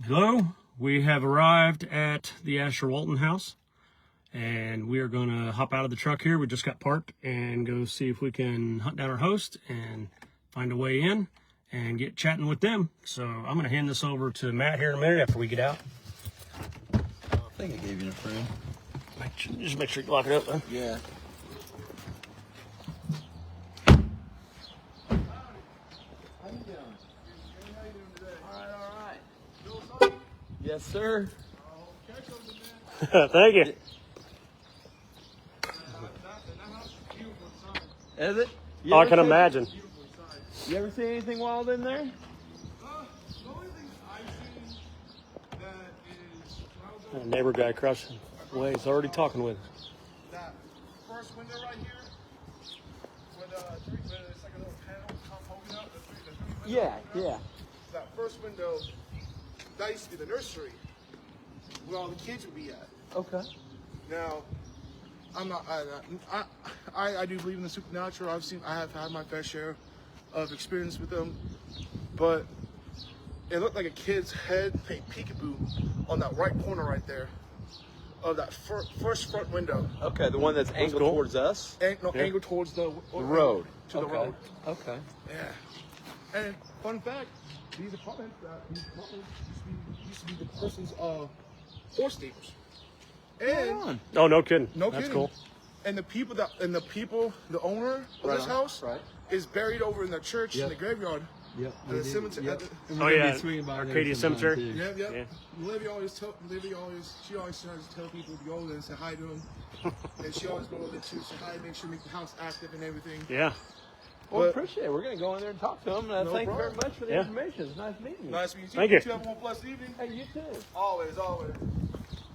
Hello, we have arrived at the Asher Walton House, and we are going to hop out of the truck here. We just got parked and go see if we can hunt down our host and find a way in and get chatting with them. So I'm going to hand this over to Matt here in a minute after we get out. I think I gave you a friend. Just make sure you lock it up, though. Yeah. Yes, sir. Thank you. Is it? Oh, I can imagine. You ever see anything wild in there? The only thing I've seen that is when I was A neighbor guy across the way is already talking with us. that first window right here, where it's like a little panel poking out. The three Yeah, windows. yeah. That first window, that used to be the nursery, where all the kids would be at. Okay. Now, I'm not. I do believe in the supernatural. I have had my fair share of experience with them, but it looked like a kid's head playing peekaboo on that right corner right there of that first front window. Okay, the one that's angled cool. towards us? Angled towards the road. To the road. Okay. Yeah. And fun fact, these apartments used to be the person's horse stables. And Oh, no kidding. no That's kidding. cool. And the owner of this house is buried over in the church in the graveyard. Yep. At the cemetery. Yep. Oh, yeah. Arcadia Cemetery. Yeah. Yeah. Livy she always tries to tell people to go there and say hi to them. And she always goes there too, say hi, make sure make the house active and everything. Yeah. Well, But- appreciate it. We're going to go in there and talk to them. And No thank you very problem. much for the Yeah. information. It's nice meeting you. Nice meeting you. Thank you. You have one blessed evening. Hey, you too. Always.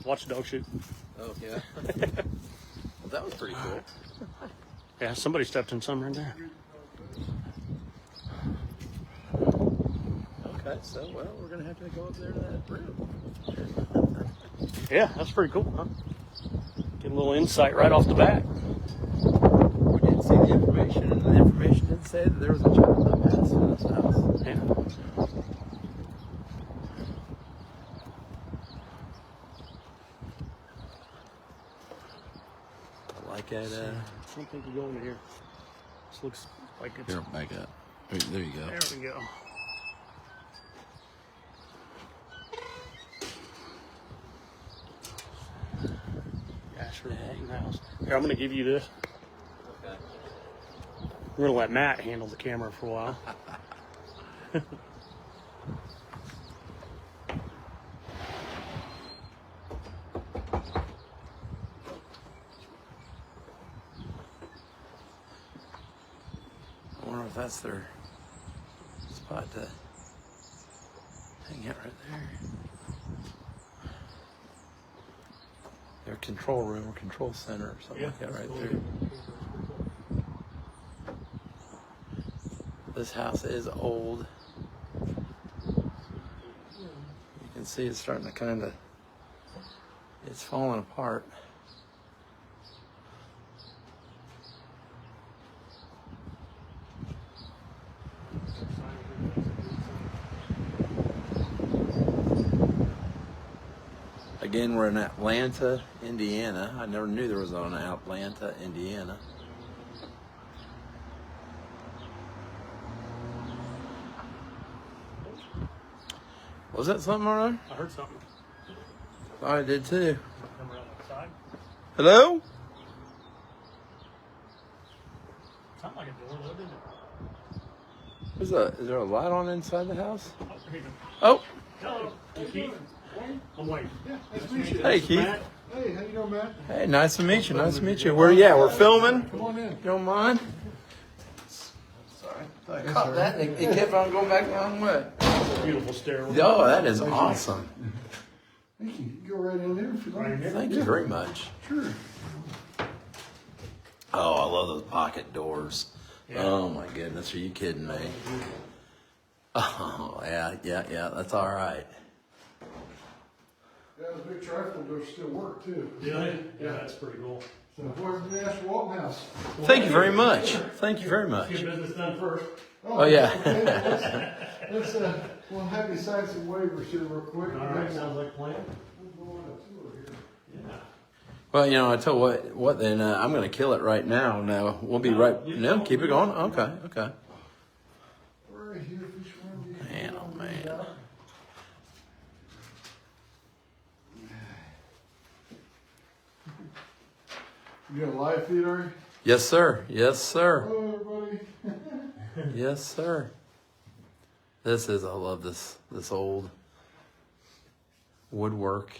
Watch the dog shoot. Oh, yeah. Well, that was pretty cool. Yeah, somebody stepped in some right there. Okay, so, well, we're going to have to go up there to that room. Yeah, that's pretty cool, huh? Get a little insight right off the bat. We didn't see the information, and the information did say that there was a child that passed in this house. Yeah. I like it. I don't think we go into here. This looks like it's... Here, back up. There you go. There we go. Asher Walton House. Here, I'm going to give you this. Okay. We're going to let Matt handle the camera for a while. I wonder if that's their spot to hang out right there. Their control room or control center or something like that right there. This house is old. You can see it's starting to kind of, it's falling apart. Again, we're in Atlanta, Indiana. I never knew there was one in Atlanta, Indiana. Was that something on there? I heard something. I did too. Come around the side. Hello? Sounded like a door, though, didn't it? Is there a light on inside the house? Oh, here you go. Oh, Hello. Keith. I'm waiting. Nice to meet you. hey Keith. Matt. Hey, how you doing, man? Hey, nice to meet you. Nice to meet you. We're filming. Come on in. You don't mind? Sorry. I caught that and it kept on going back the wrong way. Beautiful stairway. Oh, that is awesome. Thank you. You go right in there if you like. Right here. Thank you very much. Sure. Oh, I love those pocket doors. Oh my goodness, are you kidding me? Oh yeah, that's all right. Yeah, those big trifle doors still work too. Yeah, that's pretty cool. So, welcome to the Asher Walton House. Thank you very much. Thank you very much. Get business done first. Oh yeah. Let's Well, have you sign some waivers here real quick? All right, sounds like a plan. We'll go on a tour here. Yeah. Well, you know, I tell what then, I'm going to kill it right now. No, we'll be right. No, keep it going. Okay, okay. Right here, fish room. Man, oh man. You got a live feed, are you? Yes, sir. Yes, sir. Hello, everybody. Yes, sir. I love this old woodwork.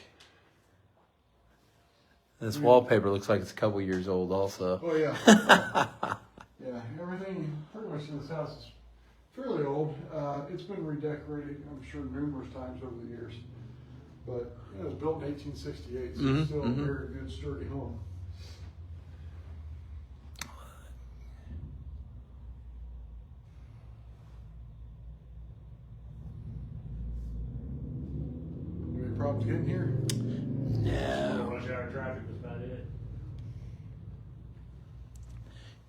This wallpaper looks like it's a couple years old also. Oh, yeah. Yeah, everything pretty much in this house is fairly old. It's been redecorated, I'm sure, numerous times over the years. But it was built in 1868, so it's still a very good, sturdy home. Any problems getting here? No. Rush hour traffic was about it.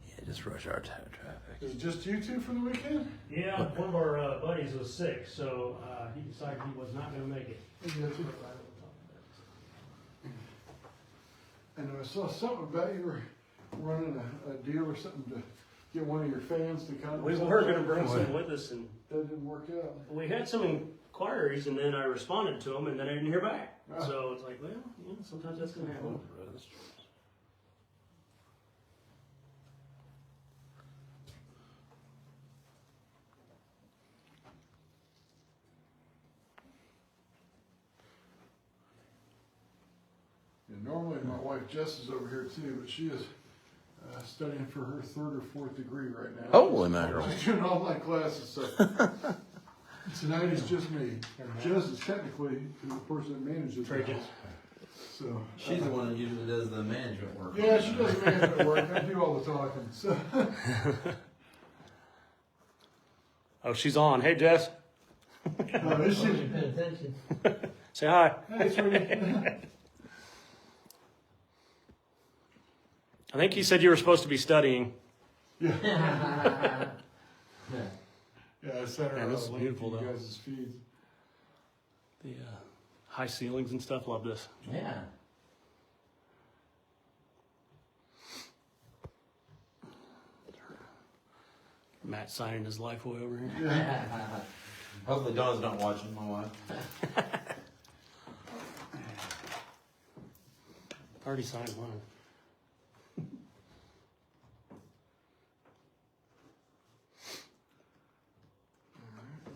Yeah, just rush hour traffic. Is it just you two for the weekend? Yeah, one of our buddies was sick, so he decided he was not going to make it. And I saw something about you were running a deal or something to get one of your fans to come. We were going to bring some with us, and That didn't work out. we had some inquiries, and then I responded to them, and then I didn't hear back. So it's like, well, you know, sometimes that's going to happen. And normally my wife Jess is over here too, but she is studying for her 3rd or 4th degree right now. Holy mackerel. She's doing online classes, so tonight it's just me. Jess is technically the person that manages the house. So She's the one that usually does the management work. yeah, she does management work. I do all the talking. So Oh, she's on. Hey, Jess. is she? Say hi. Hey, sweetie. I think he said you were supposed to be studying. Yeah. Yeah, I sent her Man, this is a link beautiful, to you though. guys' feeds. The high ceilings and stuff. Love this. Yeah. Matt signing his life away over here. Hopefully Dawn's not watching, my wife. Already signed mine.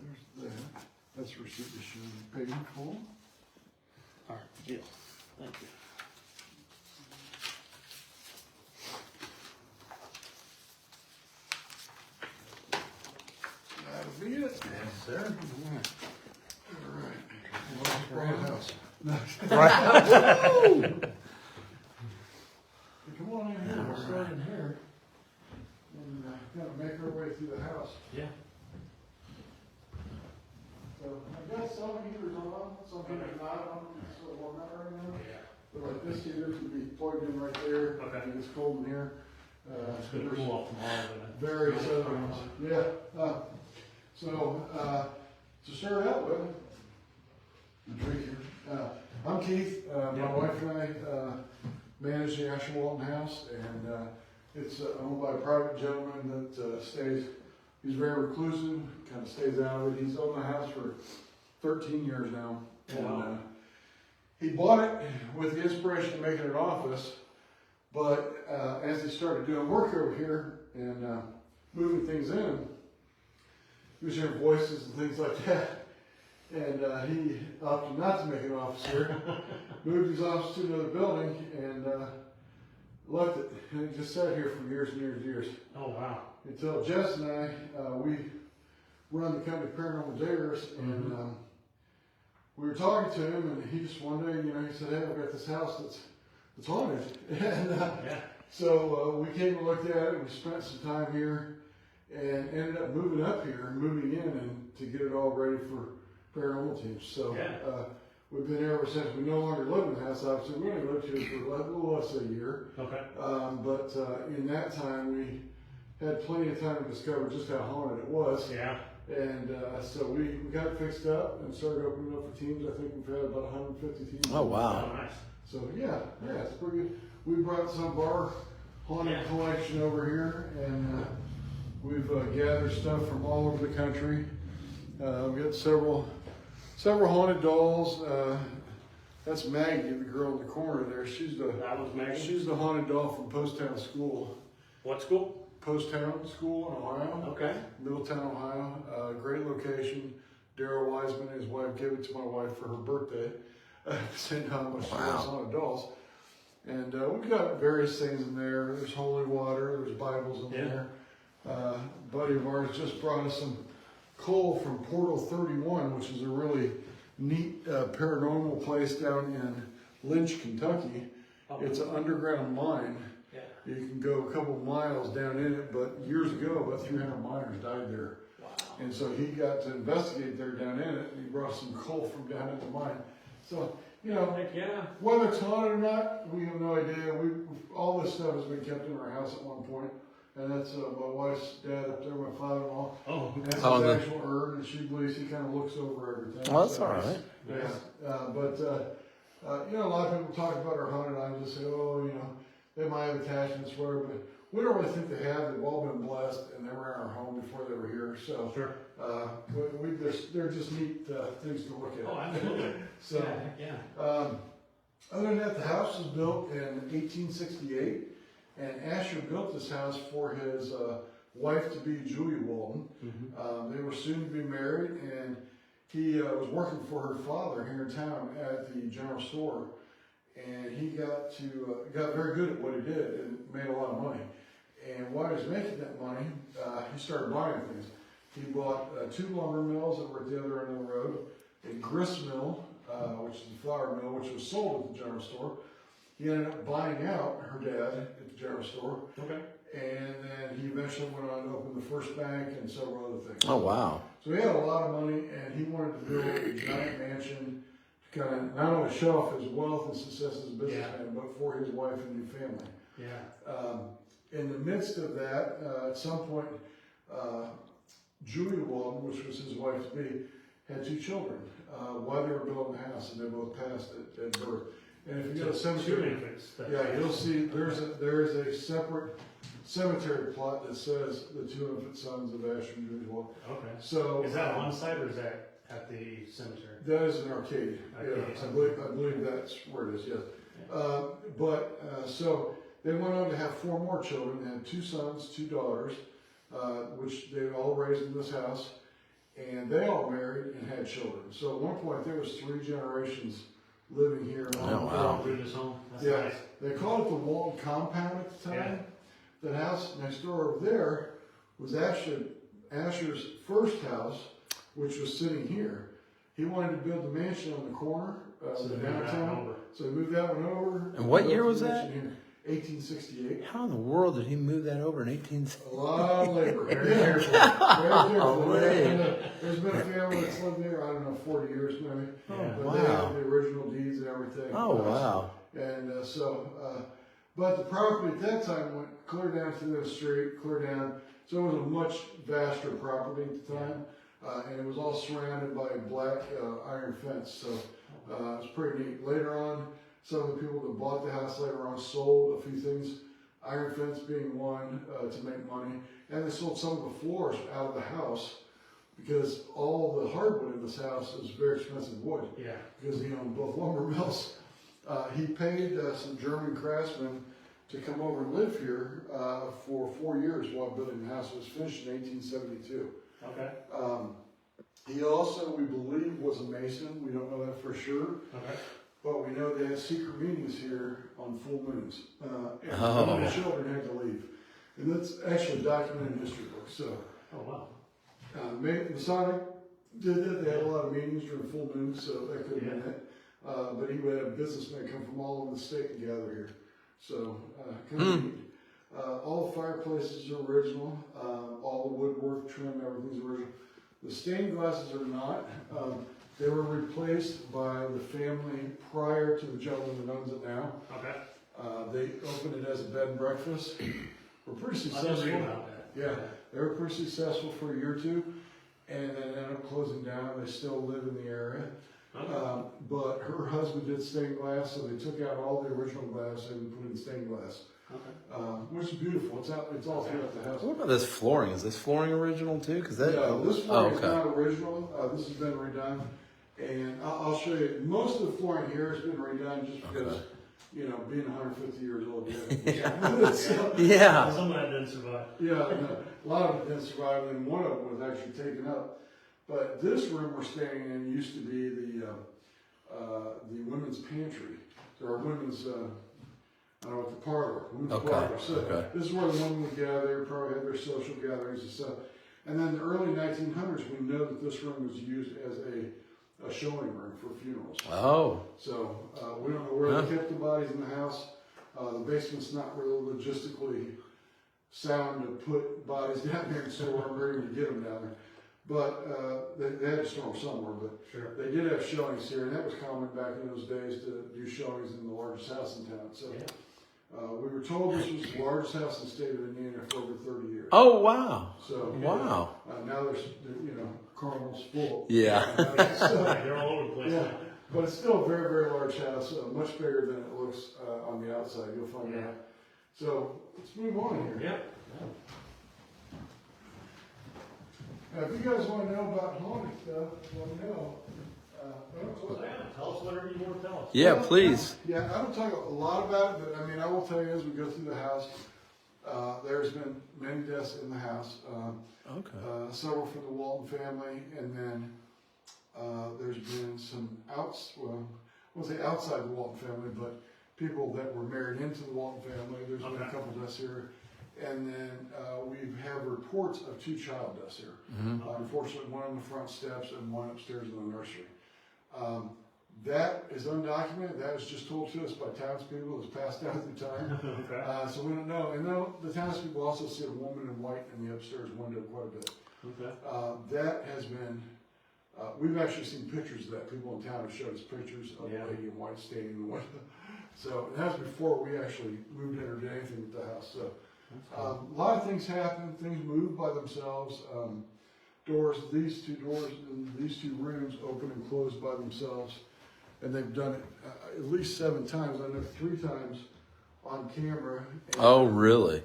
There's that. That's receipt to show you paid in full. All right, deal. Thank you. That'll be it. Yes, sir. All right. Well, house. Come on in here. We'll start in here. And kind of make our way through the house. Yeah. So I guess some heaters are on, some heaters not on. It's sort of warm out right now. Yeah. But like this heater can be plugged in right there. Okay. And it's cold in here. It's going to cool off tomorrow. Very southern. Yeah. So to start out with, drink here. I'm Keith. My wife and I manage the Asher Walton House, and it's owned by a private gentleman that stays. He's very reclusive, kind of stays out of it. He's owned the house for 13 years now, and he bought it with the inspiration of making it an office. But as he started doing work over here and moving things in, he was hearing voices and things like that. And he opted not to make an office here, moved his office to another building, and left it. And it just sat here for years and years and years. Oh, wow. Until Jess and I, we run the company Paranormal Dares, and we were talking to him, and he just one day, you know, he said, "Hey, I've got this house that's haunted." And so we came and looked at it, and we spent some time here, and ended up moving up here, moving in, and to get it all ready for paranormal teams. So we've been here ever since. We no longer live in the house, obviously. We only lived here for a little less than a year. Okay. But in that time, we had plenty of time to discover just how haunted it was. Yeah. And so we got it fixed up and started opening up for teams. I think we've had about 150 teams. Oh, wow. Oh, nice. So yeah, it's pretty good. We brought some of our haunted collection over here, and we've gathered stuff from all over the country. We've got several haunted dolls. That's Maggie, the girl in the corner there. That was Maggie? She's the haunted doll from Poasttown School. What school? Poasttown School in Ohio. Okay. Middletown, Ohio. Great location. Daryl Wiseman and his wife gave it to my wife for her birthday. Saying how much she loves haunted dolls. And we've got various things in there. There's holy water. There's Bibles in there. A buddy of ours just brought us some coal from Portal 31, which is a really neat paranormal place down in Lynch, Kentucky. Oh. It's an underground mine. Yeah. You can go a couple miles down in it, but years ago, about 300 miners died there. Wow. And so he got to investigate there down in it, and he brought some coal from down in the mine. So, you know, Heck yeah. whether it's haunted or not, we have no idea. All this stuff has been kept in our house at one point. And that's my wife's dad up there, my father-in-law. Oh, And that's Oh, his actual urn, and she believes he kind of looks over everything. Well, that's So, all right. Yeah. You know, a lot of people talk about our haunted items and say, oh, you know, they might have attachments, whatever, but we don't really think they have. They've all been blessed, and they were in our home before they were here. So, sure. they're just neat things to look at. Oh, absolutely. So, yeah. other than that, the house was built in 1868, and Asher built this house for his wife-to-be, Julia Walton. Mm-hmm. They were soon to be married, and he was working for her father here in town at the general store, and he got very good at what he did and made a lot of money. And while he was making that money, he started buying things. He bought 2 lumber mills that were at the other end of the road, a grist mill, which is a flour mill, which was sold at the general store. He ended up buying out her dad at the general store. Okay. And then he eventually went on to open the first bank and several other things. Oh, wow. So he had a lot of money, and he wanted to build a giant mansion to kind of not only show off his wealth and success as a businessman, but for his wife and new family. Yeah. In the midst of that, at some point, Julia Walton, which was his wife-to-be, had 2 children while they were building the house, and they both passed at birth. And if you go to cemetery, you'll see there is a separate cemetery plot that says the 2 infant sons of Asher and Julia Walton. Okay. So Is that on site or is that at the cemetery? that is an arcade. Arcade, Yeah, I believe that's where it is. Yes. So they went on to have 4 more children. They had 2 sons, 2 daughters, which they all raised in this house, and they all married and had children. So at one point there was 3 generations living here. Oh, wow. Through this home. That's Yeah, nice. they called it the Walton compound at the time. Yeah. The house next door over there was actually Asher's first house, which was sitting here. He wanted to build the mansion on the corner of the downtown, so he moved that one over. And what year built was the that? mansion here. 1868. How in the world did he move that over in 18? A lot of labor. Very Yeah. careful. Very careful. Golly. And, there's been a family that's lived there, I don't know, 40 years maybe. Yeah. But they Wow. have the original deeds and everything. Oh, wow. And but the property at that time went clear down to the street, clear down. So it was a much vaster property at the time. And it was all surrounded by a black iron fence. So it was pretty neat. Later on, some of the people that bought the house later on sold a few things, iron fence being one, to make money. And they sold some of the floors out of the house because all the hardwood in this house is very expensive wood. Yeah. Because he owned both lumber mills. He paid some German craftsmen to come over and live here for 4 years while building the house. It was finished in 1872. Okay. He also, we believe, was a Mason. We don't know that for sure. Okay. But we know they had secret meetings here on full moons. And Oh. one of the children had to leave. And that's actually documented in history books. So, Oh, wow. Masonic did that. They had a lot of meetings during full moons, so that could have been it. But he would have businessmen come from all over the state and gather here. So, kind of neat. All the fireplaces are original. All the woodwork, trim, everything's original. The stained glasses are not. They were replaced by the family prior to the gentleman that owns it now. Okay. They opened it as a bed and breakfast. We're pretty I just successful. read about that. Yeah, they were pretty successful for a year or 2. and then ended up closing down. They still live in the area. Okay. But her husband did stained glass, so they took out all the original glass and put in stained glass. Okay. Which is beautiful. It's all throughout the house. What about this flooring? Is this flooring original too? Because that. No, this flooring is okay. not original. This has been redone, and I'll show you. Most of the flooring here has been redone just because, Okay. you know, being 150 years old. Yeah. So, Yeah. Some of that didn't survive. yeah, no, a lot of it didn't survive, and one of them was actually taken up. But this room we're staying in used to be the women's pantry, or women's. I don't know what the parlor, women's Okay, parlor. So okay. this is where the women would gather, probably have their social gatherings and stuff. And then the early 1900s, we know that this room was used as a showing room for funerals. Oh. So we don't know where they kept the bodies in the house. The basement's not really logistically sound to put bodies down there and store them, or even to get them down there. But they had to store them somewhere. But Sure. they did have showings here, and that was common back in those days to do showings in the largest house in town. So. Yeah. We were told this was the largest house in the state of Indiana for over 30 years. Oh wow. So Wow. now there's, you know, Carmel's full. Yeah. So, They're all over the place. yeah, now. but it's still a very, very large house, much bigger than it looks on the outside. You'll find Yeah. out. So let's move on here. Yeah. Now, if you guys want to know about haunted stuff, let me know. Tell us whatever you want to tell us. Yeah, please. Yeah, I don't talk a lot about it, but I mean, I will tell you as we go through the house, there's been many deaths in the house. Okay. Several from the Walton family, and then there's been some well, I won't say outside the Walton family, but people that were married into the Walton family. There's been a couple deaths here. And then we have reports of 2 child deaths here. Unfortunately, one on the front steps and one upstairs in the nursery. That is undocumented. That was just told to us by townspeople. It was passed down through time. Okay. So we don't know. And then the townspeople also see a woman in white in the upstairs window quite a bit. Okay. That has been, we've actually seen pictures of that. People in town have showed us pictures of a lady in white standing in the window. So that was before we actually moved in or did anything with the house. So a lot of things happen. Things move by themselves. Doors, these 2 doors in these 2 rooms open and close by themselves. And they've done it at least 7 times. I know 3 times on camera. And, Oh really?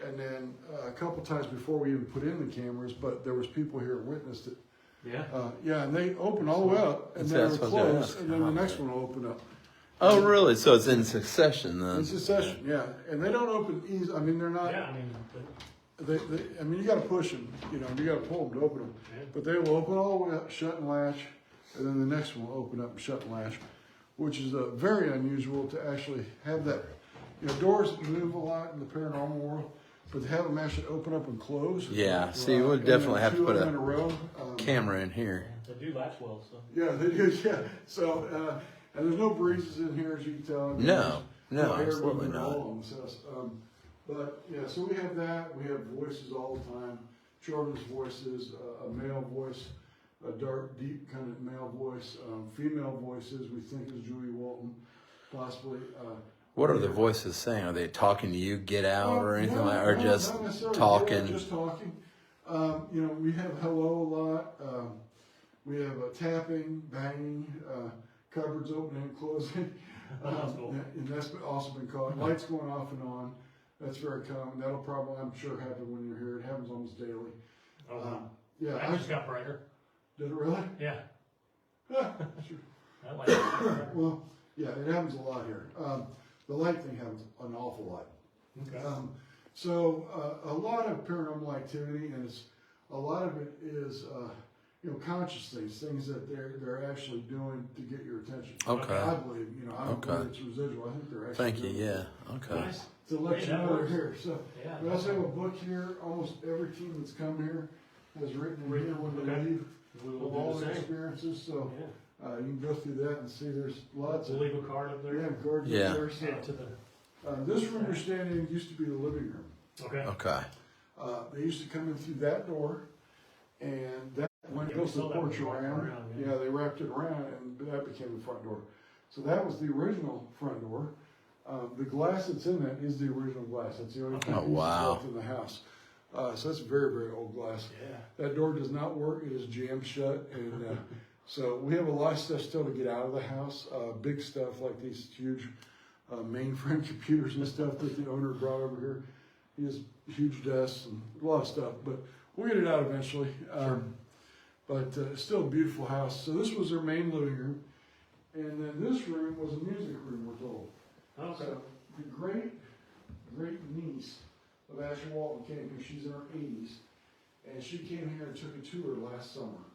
And then a couple times before we even put in the cameras, but there was people here that witnessed it. Yeah. Yeah, and they open all the way up, and then That's they'll what I'm close, asking. and then the next one will open up. Oh really? So it's in succession then? In succession, yeah. And they don't open easy. I mean, they're not. Yeah, I mean, I mean, you got to push them. You know, you got to pull them to open them. Yeah. But they will open all the way up, shut and latch, and then the next one will open up and shut and latch, which is very unusual to actually have that. You know, doors move a lot in the paranormal world, but to have them actually open up and close. Yeah. See, we would definitely have to put in a a row. camera in here. they do latch well, so. Yeah, they do. Yeah. So, and there's no breezes in here, as you can tell. No, There's air absolutely movement at not. all in this house. But yeah, so we have that. We have voices all the time, children's voices, a male voice, a dark, deep kind of male voice, female voices. We think is Julie Walton, possibly. What are the voices saying? Are they talking to you, get out, or anything No, like, or no, just not necessarily. talking? Yeah, just talking. You know, we have hello a lot. We have tapping, banging, cupboards opening and closing. That's cool. And that's also been caught. Lights going off and on. That's very common. That'll probably, I'm sure, happen when you're here. It happens almost daily. Oh, wow. Yeah. I just got brighter. Did it really? Yeah. Yeah, sure. I like it. Well, yeah, it happens a lot here. The light thing happens an awful lot. Okay. So a lot of paranormal activity, and a lot of it is you know, conscious things that they're actually doing to get your attention. Okay. I believe, you know, I don't Okay. believe it's residual. I think they're actually Thank you. doing it Yeah. Okay. Nice. to let Hey, you that know they're works. here. So Yeah. we also have a book here. Almost every team that's come here has written in here when they Okay. leave We of will all do the their same. experiences. So Yeah. you can go through that and see there's lots We'll of leave a card up there. cards Yeah. up there. So, Add to the. this room you're standing in used to be the living room. Okay. Okay. They used to come in through that door, and that went Yeah, we goes the saw that porch one wrapped around. around, Yeah, yeah. they wrapped it around, and that became the front door. So that was the original front door. The glass that's in that is the original glass. That's the only thing Oh, wow. left in the house. So that's very, very old glass. Yeah. That door does not work. It is jammed shut. And so we have a lot of stuff still to get out of the house. Big stuff like these huge mainframe computers and stuff that the owner brought over here. He has huge desks and a lot of stuff, but we'll get it out eventually. But still a beautiful house. So this was their main living room. And then this room was a music room, we're told. Okay. So the great niece of Asher Walton came here. She's in her 80s. And she came here and took a tour last summer.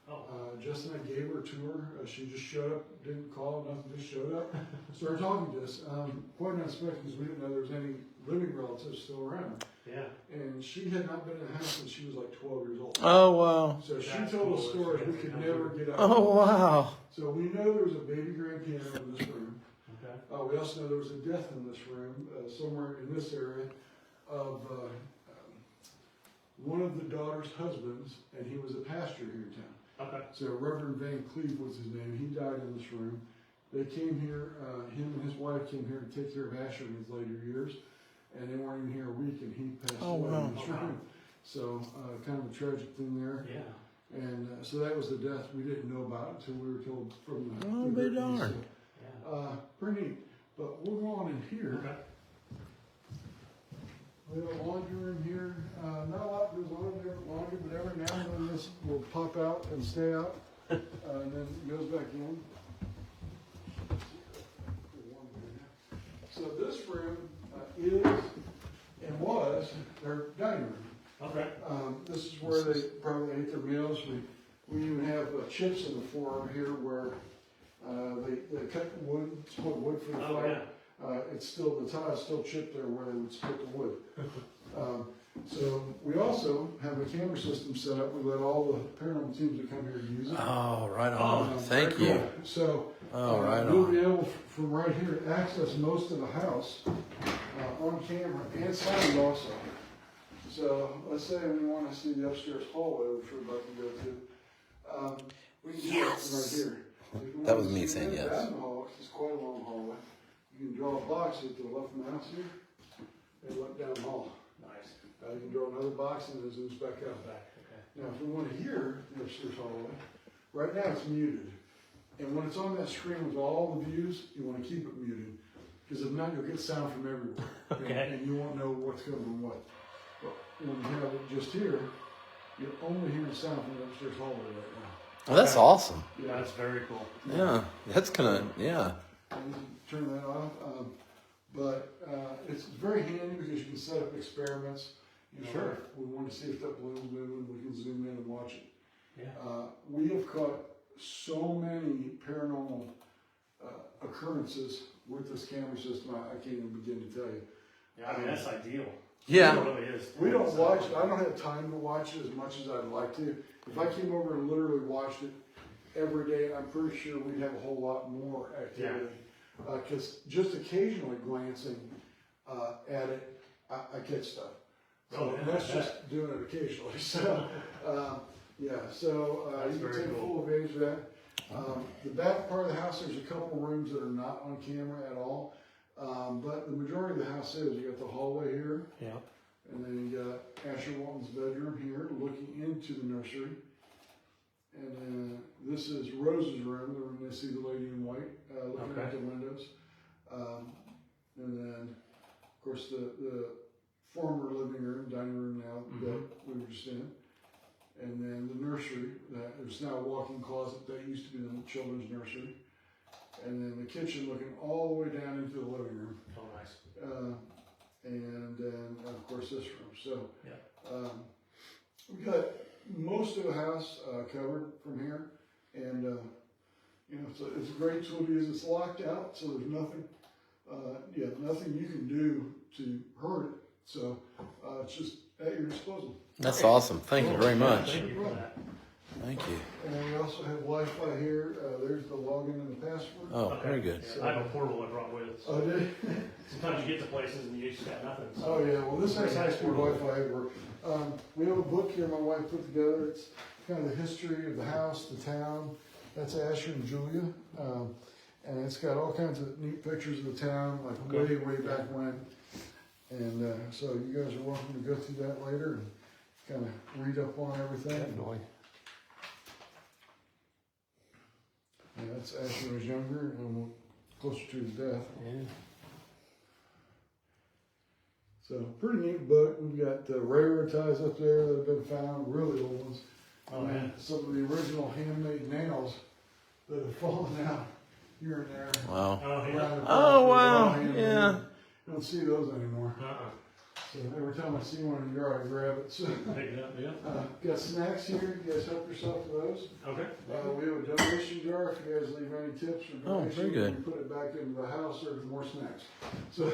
Oh. Justin and I gave her a tour. She just showed up, didn't call, nothing, just showed up. Started talking to us. Quite unexpected because we didn't know there was any living relatives still around. Yeah. And she had not been in the house since she was like 12 years old. Oh, wow. So she That's told us cool. stories we could never get out. Oh, wow. So we know there was a baby grand piano in this room. Okay. We also know there was a death in this room, somewhere in this area, of one of the daughter's husbands, and he was a pastor here in town. Okay. So Reverend Van Cleve was his name. He died in this room. They came here, him and his wife came here to take care of Asher in his later years, and they weren't even here a week, and he passed away in this room. So kind of a tragic thing there. Yeah. And so that was the death we didn't know about until we were told from the. Oh, the be darned. Yeah. Pretty neat. But we'll go on in here. Okay. We have a laundry room here. Not a lot goes on in there with laundry, but every now and then this will pop out and stay out, and then it goes back in. So this room is and was their dining room. Okay. This is where they probably ate their meals. We even have chips in the floor here where they cut wood, split wood for the Oh, fire. yeah. It's still, the tile is still chipped there where they would split the wood. So we also have a camera system set up. We let all the paranormal teams that come here use it. Oh, right on. Thank Very you. cool. So Right we'll on. be able from right here to access most of the house on camera and sound also. So let's say we want to see the upstairs hallway, which we're about to go to. We can do that from right here. So if you That want was to me see saying that yes. down the hall, 'cause it's quite a long hallway. You can draw a box at the left mouse here and look down the hall. Nice. You can draw another box and it zooms back out. Back. Okay. Now, if we want to hear the upstairs hallway, right now it's muted. And when it's on that screen with all the views, you want to keep it muted. Because if not, you'll get sound from everywhere. Okay. And you won't know what's coming from what. But when you have it just here, you're only hearing sound from the upstairs hallway right now. Well, that's awesome. Yeah, that's very cool. Yeah, that's gonna, yeah. And you can turn that off. But it's very handy because you can set up experiments. You know, Sure. if we want to see if that balloon's moving, we can zoom in and watch it. Yeah. We have caught so many paranormal occurrences with this camera system, I can't even begin to tell you. Yeah, I mean, that's ideal. Yeah. It really is. We don't watch it. I don't have time to watch it as much as I'd like to. If I came over and literally watched it every day, I'm pretty sure we'd have a whole lot more activity. Because just occasionally glancing at it, I catch stuff. So Oh, yeah, that's I just doing it occasionally. So, yeah, so That's you can very take cool. full advantage of that. The back part of the house, there's a couple rooms that are not on camera at all. But the majority of the house is. You got the hallway here, Yeah. and then you got Asher Walton's bedroom here, looking into the nursery. And then this is Rose's room, the room they see the lady in white, looking Okay. out the windows. And then, of course, the former living room, dining room now that we were just in. And then the nursery, that is now a walk-in closet, that used to be the children's nursery. And then the kitchen looking all the way down into the living room. Oh, nice. And then, of course, this room. So, Yeah. we got most of the house covered from here. And, you know, it's a great tool to use. It's locked out, so there's nothing, nothing you can do to hurt it. So, it's just at your disposal. That's awesome. Thank you very much. Thank you for that. Thank you. And we also have Wi-Fi here. There's the login and the password. Oh, very good. Yeah, I have a portable I brought with. Oh, did you? Sometimes you get to places and you just got nothing. So. Oh, yeah. Well, this has high-speed Wi-Fi everywhere. We have a book here my wife put together. It's kind of the history of the house, the town. That's Asher and Julia. And it's got all kinds of neat pictures of the town, like way back when. And so you guys are welcome to go through that later and kind of read up on everything. Definitely. Yeah, that's Asher was younger and closer to his death. Yeah. So pretty neat book. We've got railroad ties up there that have been found, really old ones. Oh, And man. some of the original handmade nails that have fallen out here and there. Wow. Oh, yeah. Around the Oh, block. wow. They're all handmade. Yeah. You don't see those anymore. Uh-uh. So every time I see one in the yard, I grab it. So Pick it up, yeah. got snacks here. You guys help yourself to those. Okay. We have a donation jar if you guys leave any tips or Oh, donations. very good. We put it back into the house or more snacks. So,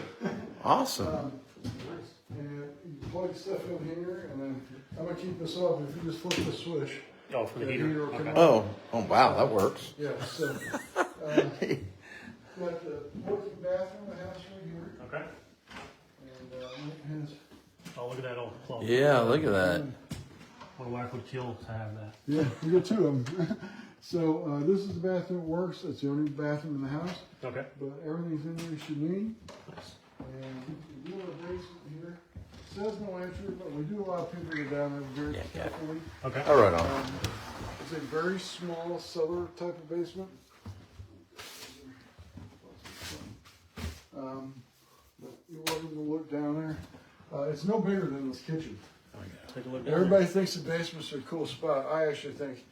Awesome. Nice. and you plug stuff in here, and then I'm gonna keep this off. If you just flip the switch, Oh, for the the heater. heater will come Okay. on. Oh, wow, that works. Yeah. So, got the working bathroom in the house right here, Okay. and it has. Oh, look at that old cloth. Yeah, look at that. My wife would kill to have that. Yeah, we got two of them. So this is the bathroom that works. It's the only bathroom in the house, Okay. but everything's in there you should need. Nice. And we do have a basement here. Says no entry, but we do allow people to go down there very carefully. Okay. All right, on. It's a very small cellar type of basement. But you're welcome to look down there. It's no bigger than this kitchen. Take a look down Everybody thinks the basement's a cool spot. I actually think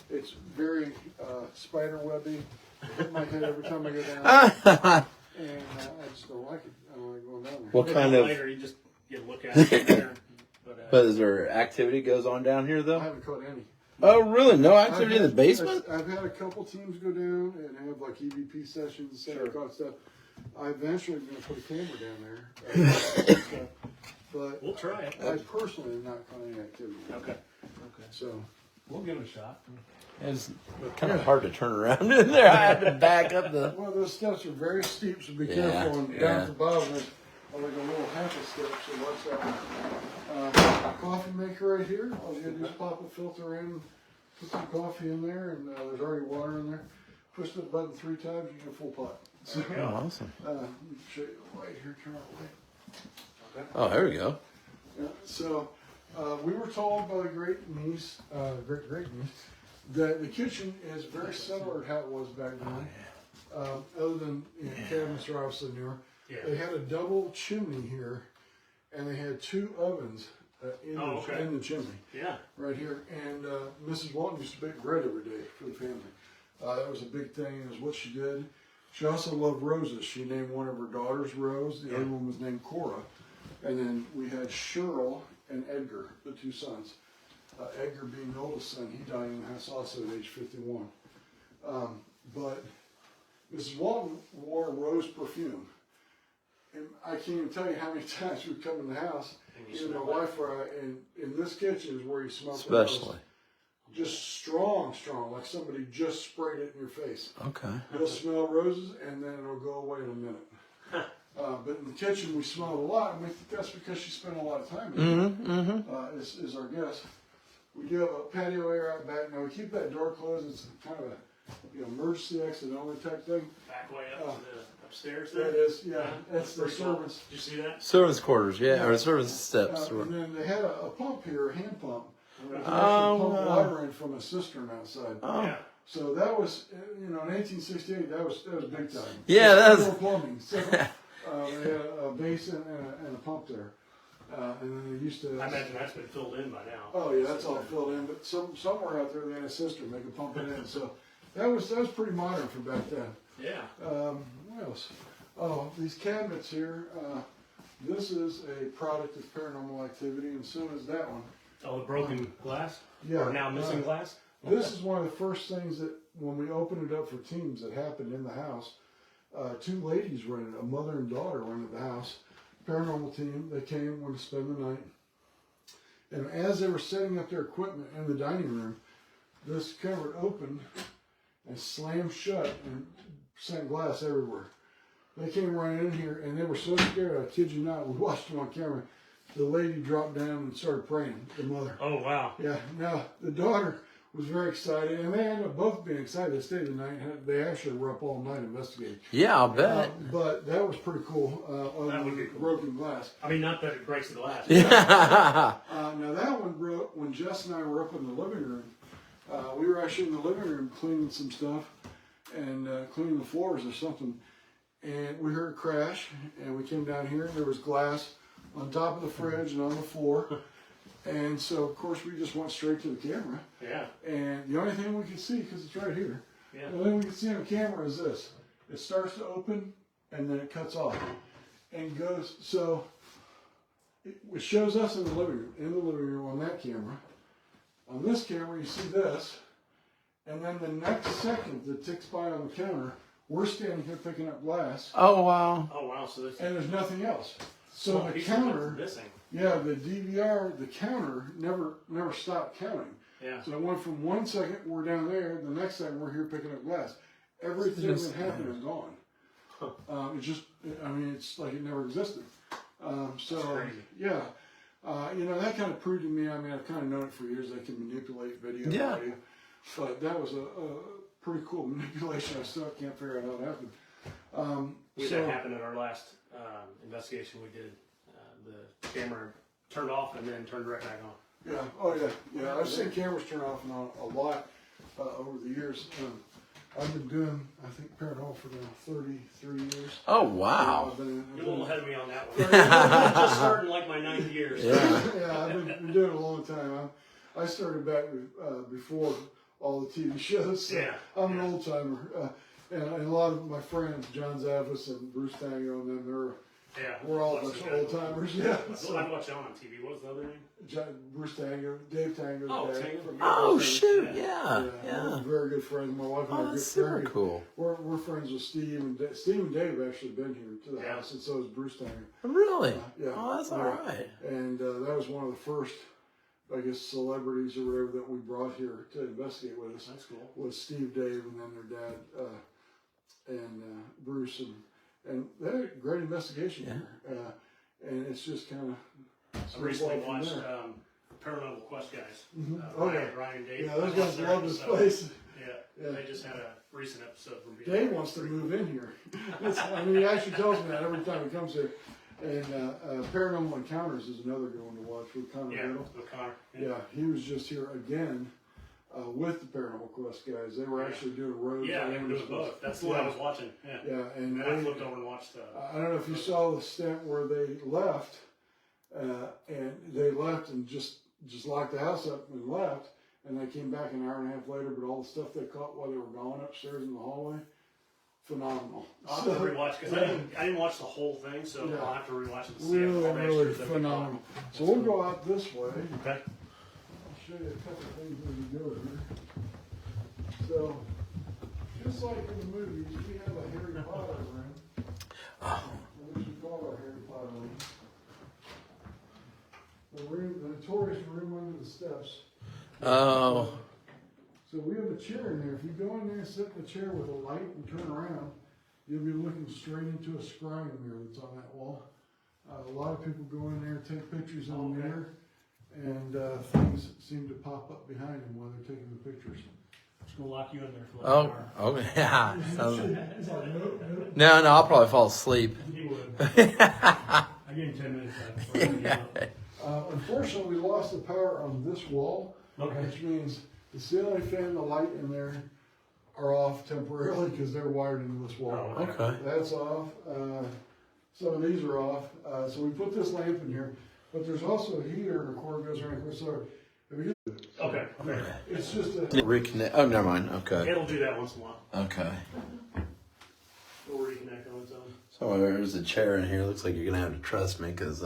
it's very spider webby. I hit my head every time I go down there. And I just don't like it. I don't like going down there. What there. kind of? Later, you just get a look at it from there. But is there activity goes on down here I though? haven't caught any. Oh, really? No activity in the I've had- basement? I've had a couple teams go down and have like EVP sessions and caught stuff. I eventually am going to put a camera down there. But We'll try it. I personally am not caught any activity. Okay. Okay. So, We'll give it a shot. It's kind of hard to turn around in there. I had to back up the. well, those steps are very steep, so be Yeah, careful. And yeah. down at the bottom, there's like a little half a step, so watch that. Coffee maker right here. All you gotta do is pop a filter in, put some coffee in there, and there's already water in there. Push the button 3 times, you get a full pot. So, Oh, awesome. let me show you the light here, turn out the light. Oh, there we go. Yeah, so we were told by the great niece, great niece, that the kitchen is very similar to how it was back then. Other than cabinets are obviously newer. Yeah. They had a double chimney here, and they had 2 ovens in the chimney Yeah. right here. And Mrs. Walton used to bake bread every day for the family. That was a big thing. It was what she did. She also loved roses. She named one of her daughters Rose. The other one was named Cora. And then we had Cheryl and Edgar, the 2 sons. Edgar being the oldest son, he died in the house also at age 51. But Mrs. Walton wore rose perfume. And I can't even tell you how many times we'd come in the house, even my wife or I, and in this kitchen is where you smell the rose. Especially. Just strong, like somebody just sprayed it in your face. Okay. You'll smell roses, and then it'll go away in a minute. But in the kitchen, we smelled a lot, and we think that's because she spent a lot of time in it. Is our guest. We do have a patio area out back. Now we keep that door closed. It's kind of a emergency exit only type thing. Back way up to the upstairs That there. is, yeah. That's the servants. Did you see that? Servants' quarters, yeah, or servants' steps. And then they had a pump here, a hand pump. They could Oh, actually pump wow. water in from a cistern outside. Yeah. So that was, in 1868, that was big time. Yeah, that's- No plumbing. So they had a basin and a pump there. And then they used to. I imagine that's been filled in by now. Oh yeah, that's all filled in. But somewhere out there they had a cistern. They could pump it in. So that was pretty modern for back then. Yeah. What else? Oh, these cabinets here. This is a product of paranormal activity, and so is that one. Oh, the broken glass? Yeah. Or now missing glass? This is one of the first things that, when we opened it up for teams, that happened in the house. 2 ladies rented, a mother and daughter rented the house. Paranormal team, they came, wanted to spend the night. And as they were setting up their equipment in the dining room, this cupboard opened and slammed shut and sent glass everywhere. They came running in here and they were so scared, I kid you not, we watched them on camera. The lady dropped down and started praying, the mother. Oh, wow. Yeah, now the daughter was very excited, and they ended up both being excited. They stayed the night. They actually were up all night investigating. Yeah, I'll bet. But that was pretty cool. That would be cool. Broken glass. I mean, not that it breaks the glass. Yeah. Now that one broke when Jess and I were up in the living room. We were actually in the living room cleaning some stuff and cleaning the floors or something, and we heard a crash. And we came down here, and there was glass on top of the fridge and on the floor. And so, of course, we just went straight to the camera. Yeah. And the only thing we could see, because it's right here, Yeah. the only thing we can see on the camera is this. It starts to open, and then it cuts off. And goes, so it shows us in the living room on that camera. On this camera, you see this. And then the next second that ticks by on the counter, we're standing here picking up glass. Oh, wow. Oh, wow. So this And there's nothing else. So small the piece counter... of missing. Yeah, the DVR, the counter never stopped counting. Yeah. So it went from 1 second we're down there, the next second we're here picking up glass. Everything that happened is gone. It's like it never existed. Yeah, that kind of proved to me. I mean, I've kind of known it for years. They can manipulate video and Yeah. audio, but that was a pretty cool manipulation. I still can't figure out how it happened. That happened at our last investigation we did. The camera turned off and then turned right back on. Yeah. Oh, yeah. Yeah. I've seen cameras turn off and on a lot over the years. I've been doing, I think, paranormal for now 33 years. Oh, wow. I've been, You're a little ahead of me on that one. I'm just starting like my 9th year. So. Yeah, I've been doing it a long time. I started back before all the TV shows. So Yeah. I'm an old timer. And a lot of my friends, John Zavis and Bruce Tango, and them, we're all old timers. Yeah. So I watched on TV. What was the other name? Bruce Tango, Dave Tango's dad. Tango. Oh, shoot. Yeah. We're very good friends. My wife and I Oh, are that's very super cool. We're friends with Steve and Dave. Steve and Dave have actually been here to the house, and so has Bruce Tango. Really? Yeah. Oh, that's all right. And that was one of the first, I guess, celebrities or whatever that we brought here to investigate with us. That's cool. Was Steve, Dave, and then their dad and Bruce, and they had a great investigation here. And it's just kind of. I recently watched Paranormal Quest guys. Ryan and Dave. Yeah, those guys love this place. Yeah. They just had a recent episode from Dave wants to move in here. He actually tells me that every time he comes here. And Paranormal Encounters is another good one to watch with Connor Riddle. With Connor. Yeah, he was just here again with the Paranormal Quest guys. They were actually doing roads. Yeah, they were doing both. That's the one I was watching. Yeah. Yeah, and I flipped over and watched. I don't know if you saw the stint where they left, and just locked the house up and left, and they came back an hour and a half later. But all the stuff they caught while they were gone upstairs in the hallway, phenomenal. I'll have to rewatch because I didn't watch the whole thing, so I'll have to rewatch it to see really phenomenal. So we'll go out this way. Okay. I'll show you a couple of things as we go here. So, just like in the movies, we have a Harry Potter room, which we call our Harry Potter room. The notorious room under the steps. Oh. So we have a chair in there. If you go in there and sit in the chair with a light and turn around, you'll be looking straight into a scrying mirror that's on that wall. A lot of people go in there, take pictures in the mirror, and things seem to pop up behind them while they're taking the pictures. Just gonna lock you in there for like an hour. Okay. Yeah. No, I'll probably fall asleep. You would. I give you 10 minutes left. Unfortunately, we lost the power on this wall, Okay. which means the ceiling fan and the light in there are off temporarily because they're wired into this wall. Oh, Okay. That's off. Some of these are off. So we put this lamp in here, but there's also a heater and a cord goes around. So if you Okay. it's just a Reconnect. Oh, never mind. Okay. It'll do that once in a while. Okay. It'll reconnect on its own. So there's a chair in here. Looks like you're gonna have to trust me because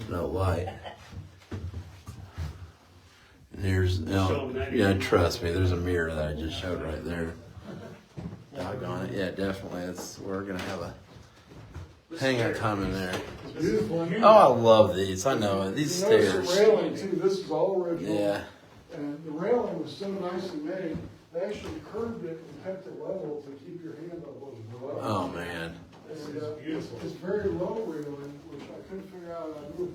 no light. And here's trust me. There's a mirror that I just showed right there. Doggone it. Yeah, definitely. We're gonna have a hangout time in there. beautiful. In here. Oh, I love these. I know it. These You notice stairs. the railing too. This is all original. Yeah. And the railing was so nicely made. They actually curved it and kept it level to keep your hand up over the level. Oh man. And, it's very low railing, which I couldn't figure out. I knew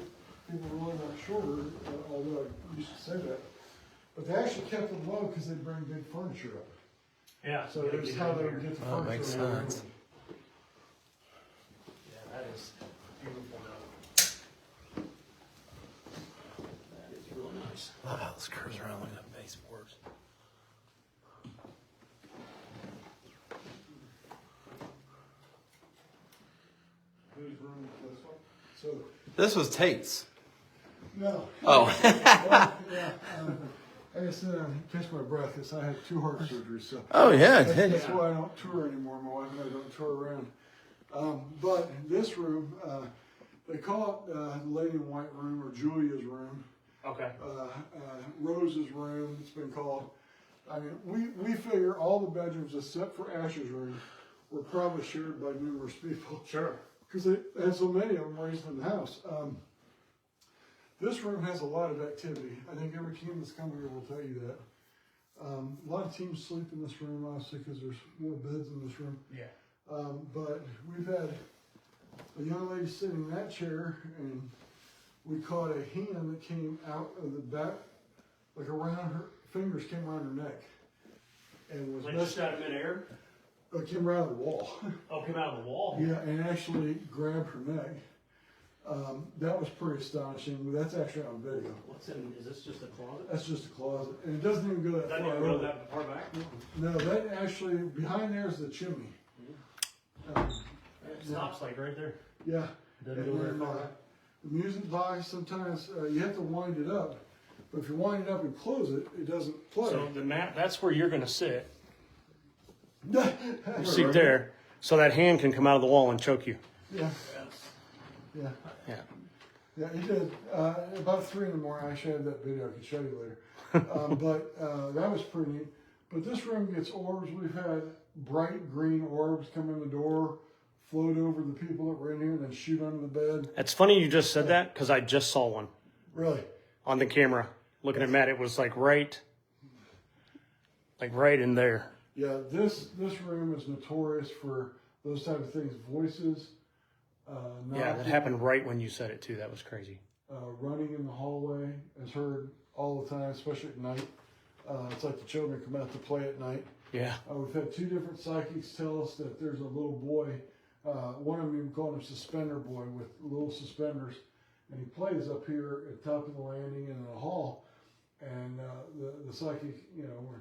people were really much shorter, although I used to say that. But they actually kept them low because they bring big furniture up. Yeah. So that's how they would get the Oh, it furniture. makes in the room. sense. Yeah, that is beautiful now. That is really nice. I love how this curves around like that baseboards. Whose room is this one? So, This was Tate's. no. Oh. Well, yeah, I guess catch my breath because I had 2 heart surgeries. So Oh yeah, that's why I don't tour anymore. My wife and I don't tour around. But this room, they call it the Lady in White room or Julia's room. Okay. Rose's room, it's been called. I mean, we figure all the bedrooms except for Asher's room were probably shared by numerous people. Sure. Because they had so many of them raised in the house. This room has a lot of activity. I think every team that's come here will tell you that. A lot of teams sleep in this room, obviously, because there's more beds in this room. Yeah. But we've had a young lady sitting in that chair, and we caught a hen that came out of the back, like around her fingers, came around her neck, and was Like just out of midair? it came around the wall. Oh, came out of the wall? Yeah, and actually grabbed her neck. That was pretty astonishing. That's actually on video. What's in, is this just a closet? That's just a closet, and it doesn't even go that Doesn't far even go over. that far back? No, that actually behind there is the chimney. It stops like right there. Yeah. Doesn't And go very then, far back. the music box, sometimes you have to wind it up, but if you wind it up and close it, it doesn't play. So the mat, that's where you're gonna sit. Yeah. Seat there, so that hand can come out of the wall and choke you. Yeah. Yeah. Yeah. Yeah, he did. About 3 in the morning, I showed that video. I can show you later. But that was pretty neat. But this room gets orbs. We've had bright green orbs come in the door, float over the people that were in here, and then shoot under the bed. It's funny you just said that because I just saw one Really? on the camera. Looking at Matt, it was like right in there. Yeah, this room is notorious for those type of things. Voices. Yeah, that happened right when you said it too. That was crazy. Running in the hallway is heard all the time, especially at night. It's like the children come out to play at night. Yeah. We've had 2 different psychics tell us that there's a little boy, one of them even called him Suspender Boy with little suspenders, and he plays up here at the top of the landing in the hall. And the psychic, you know,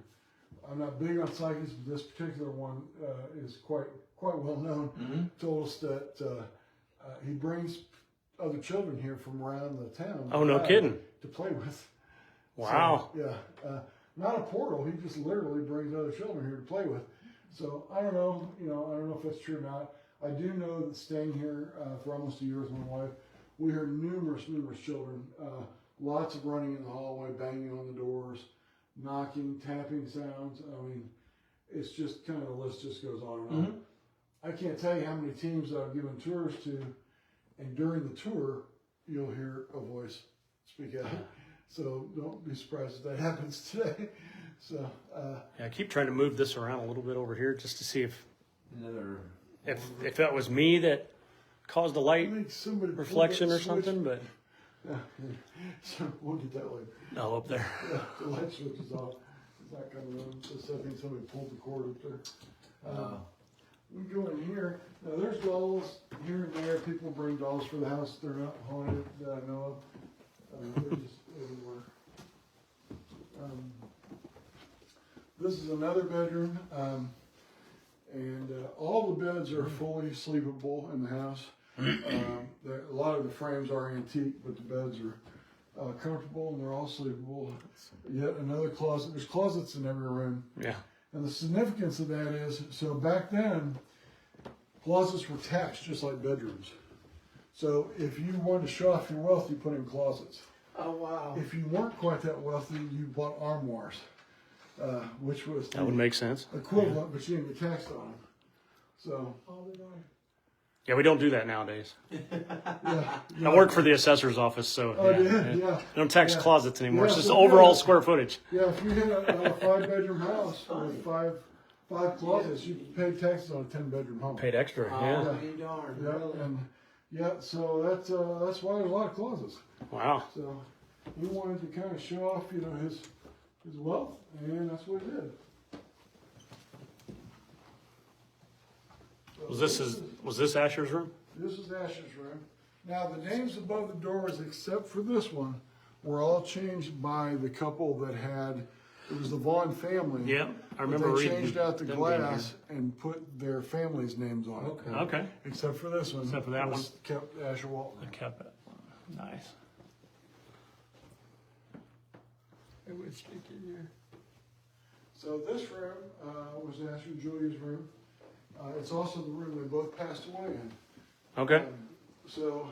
I'm not big on psychics, but this particular one is quite well known. Mm-hmm. Told us that he brings other children here from around the town. Oh, no kidding. To play with. Wow. So, yeah. Not a portal. He just literally brings other children here to play with. So I don't know. I don't know if that's true or not. I do know that staying here for almost a year with my wife, we heard numerous children. Lots of running in the hallway, banging on the doors, knocking, tapping sounds. I mean, it's just kind of the list just goes on and on. Mm-hmm. I can't tell you how many teams I've given tours to, and during the tour, you'll hear a voice speak out. So don't be surprised if that happens today. So Yeah, I keep trying to move this around a little bit over here just to see if that was me that caused the I light think somebody pulled reflection that or switch. something, but Yeah. So we'll get that later. no, up there. Yeah, the light switch is off. It's not coming on. Just I think somebody pulled the cord up there. We go in here. Now there's dolls here and there. People bring dolls for the house. They're not haunted that I know of. They're just everywhere. This is another bedroom, and all the beds are fully sleepable in the house. A lot of the frames are antique, but the beds are comfortable and they're all sleepable. Yet another closet. There's closets in every room. Yeah. And the significance of that is, so back then, closets were attached just like bedrooms. So if you wanted to show off your wealth, you put in closets. Oh wow. If you weren't quite that wealthy, you bought armoires, which was That would make sense. equivalent, but you didn't get taxed on them. So, Yeah, we don't do that nowadays. yeah. I work for the assessor's office, so Oh, yeah. yeah. They don't tax Yeah. closets anymore. Yeah, It's just so overall good. square footage. Yeah, if you hit a 5-bedroom house with five closets, you pay taxes on a 10-bedroom home. Paid extra, yeah. Oh, you darn. Yeah, Really? and so that's why there's a lot of closets. Wow. So he wanted to kind of show off, his his wealth, and that's what he did. So Was this Asher's room? This is Asher's room. Now, the names above the doors, except for this one, were all changed by the couple that had, it was the Vaughn family. Yeah, I remember They reading changed out the them being glass and put their family's names on it. Okay. Except for this one. Except for that was kept Asher Walton. I kept it. Nice. It would stick in here. So this room was Asher and Julia's room. It's also the room they both passed away in. Okay. So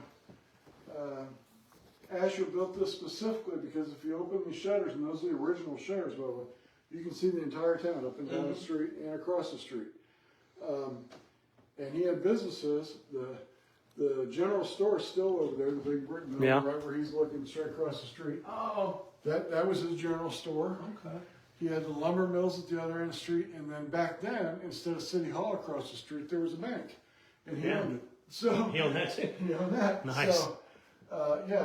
Asher built this specifically because if you open these shutters, and those are the original shutters, by the way, you can see the entire town up and down the street and across the street. And he had businesses. The general store is still over there, the big brick building, Yeah. right where he's looking straight across the street. Oh, That was his general store. okay. He had the lumber mills at the other end of the street, and then back then, instead of City Hall across the street, there was a bank, and he Yeah. owned it. So He owned that too. he owned that. Nice. So,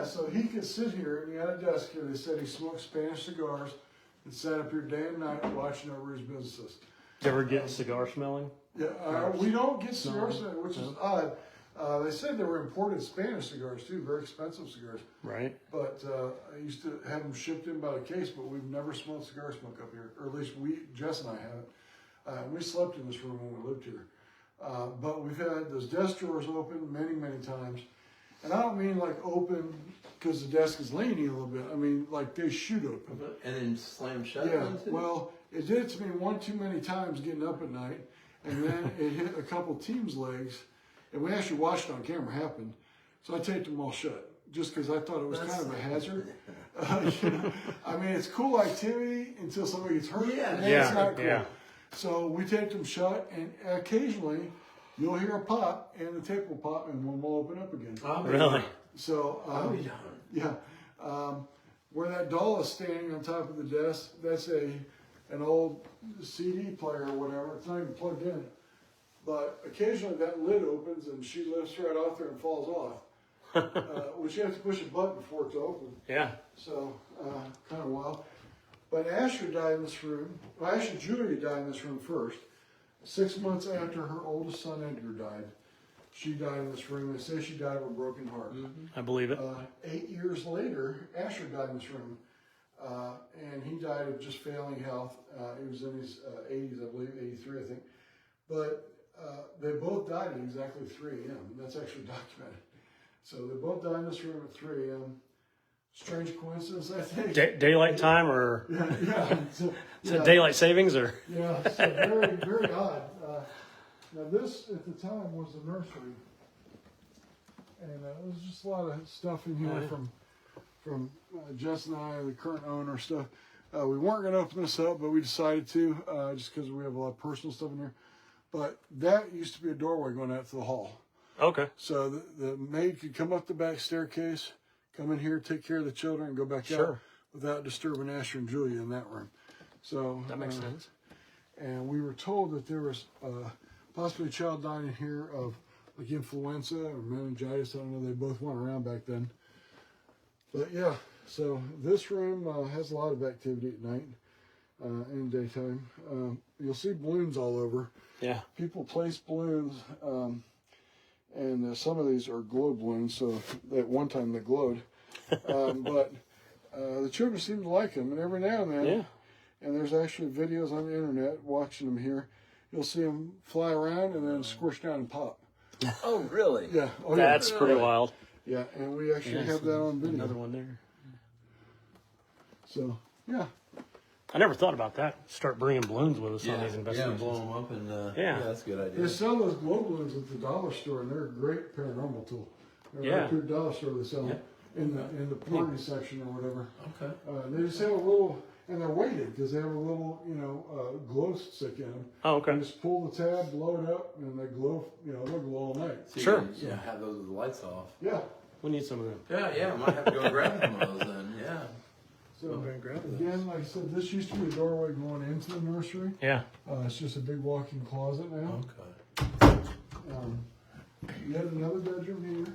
so he could sit here, and he had a desk here. They said he smoked Spanish cigars and sat up here day and night watching over his businesses. Did you ever get cigar smelling? Yeah, we don't get cigars, which is odd. They said they were imported Spanish cigars too, very expensive cigars. Right. But I used to have them shipped in by the case, but we've never smelled cigar smoke up here, or at least Jess and I haven't. We slept in this room when we lived here. But we've had those desk drawers open many, many times. And I don't mean like open because the desk is leaning a little bit. I mean like they shoot open. And then slam shut. Yeah, well, it did it to me one too many times getting up at night. And then it hit a couple teams' legs. And we actually watched it on camera happen. So I taped them all shut just because I thought it was kind of a hazard. You know, I mean, it's cool activity until somebody gets hurt. Yeah. And then Yeah, it's not cool. yeah. So we taped them shut, and occasionally you'll hear a pop, and the tape will pop, and one will open up again. Really? So, yeah. Where that doll is standing on top of the desk, that's an old CD player or whatever. It's not even plugged in. But occasionally that lid opens and she lifts right off there and falls off. Which you have to push a button for it to open. Yeah. So, kind of wild. But Asher died in this room. Well, actually, Julia died in this room first. 6 months after her oldest son, Edgar, died. She died in this room. They say she died of a broken heart. I believe it. 8 years later, Asher died in this room. And he died of just failing health. He was in his 80s, I believe, 83, I think. But they both died at exactly 3 a.m. That's actually documented. So they both died in this room at 3 a.m. Strange coincidence, I think. Daylight time or Yeah. So, is it daylight savings or? yeah, so very, very odd. Now this, at the time, was the nursery. And there was just a lot of stuff in here from Jess and I, the current owner, stuff. We weren't going to open this up, but we decided to, just because we have a lot of personal stuff in here. But that used to be a doorway going out to the hall. Okay. So the maid could come up the back staircase, come in here, take care of the children, and go back out without disturbing Asher and Julia in that room. So That makes sense. And we were told that there was possibly a child dying in here of like influenza or meningitis. I don't know. They both went around back then. But yeah, so this room has a lot of activity at night and daytime. You'll see balloons all over. Yeah. People place balloons, and some of these are glow balloons, so at one time they glowed. But the children seem to like them, and every now and then, Yeah. and there's actually videos on the internet watching them here, you'll see them fly around and then squish down and pop. Oh, really? Yeah. Oh, That's yeah. pretty wild. Yeah, and we actually have that on video. Another one there. So, yeah. I never thought about that. Start bringing balloons with us on these Yeah, investigations. blow them up and Yeah. that's a good They idea. sell those glow balloons at the dollar store, and they're a great paranormal tool. They're Yeah. right through the dollar store. They sell them in the party section or whatever. Okay. They just have a little, and they're weighted because they have a little, glow stick in them. Oh, You okay. just pull the tab, blow it up, and they glow. They'll glow all night. So you Sure. can, have those with the lights off. Yeah. We need some of them. Yeah, might have to go grab some of those then. Yeah. So Go and grab those. again, like I said, this used to be a doorway going into the nursery. Yeah. It's just a big walk-in closet now. Okay. Yet another bedroom here.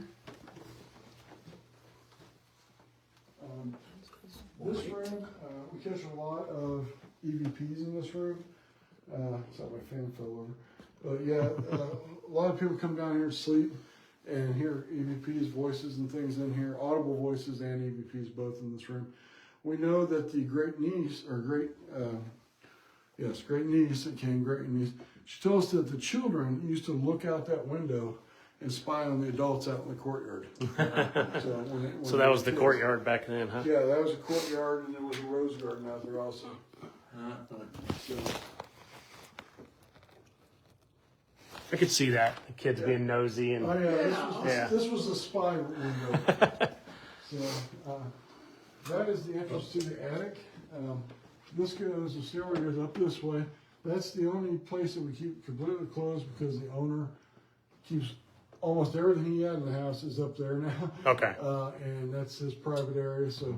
This room, we catch a lot of EVPs in this room. Sorry, my fan fell over. But yeah, a lot of people come down here to sleep and hear EVPs, voices and things in here, audible voices and EVPs both in this room. We know that the great niece, great niece that came, great niece, she told us that the children used to look out that window and spy on the adults out in the courtyard. So that was the courtyard back then, huh? Yeah, that was a courtyard, and there was a rose garden out there also. So, I could see that. The kids being nosy and. oh yeah, this was the spy window. So that is the entrance to the attic. This goes, the stairway goes up this way. That's the only place that we keep completely closed because the owner keeps almost everything he had in the house is up there now. Okay. And that's his private area, so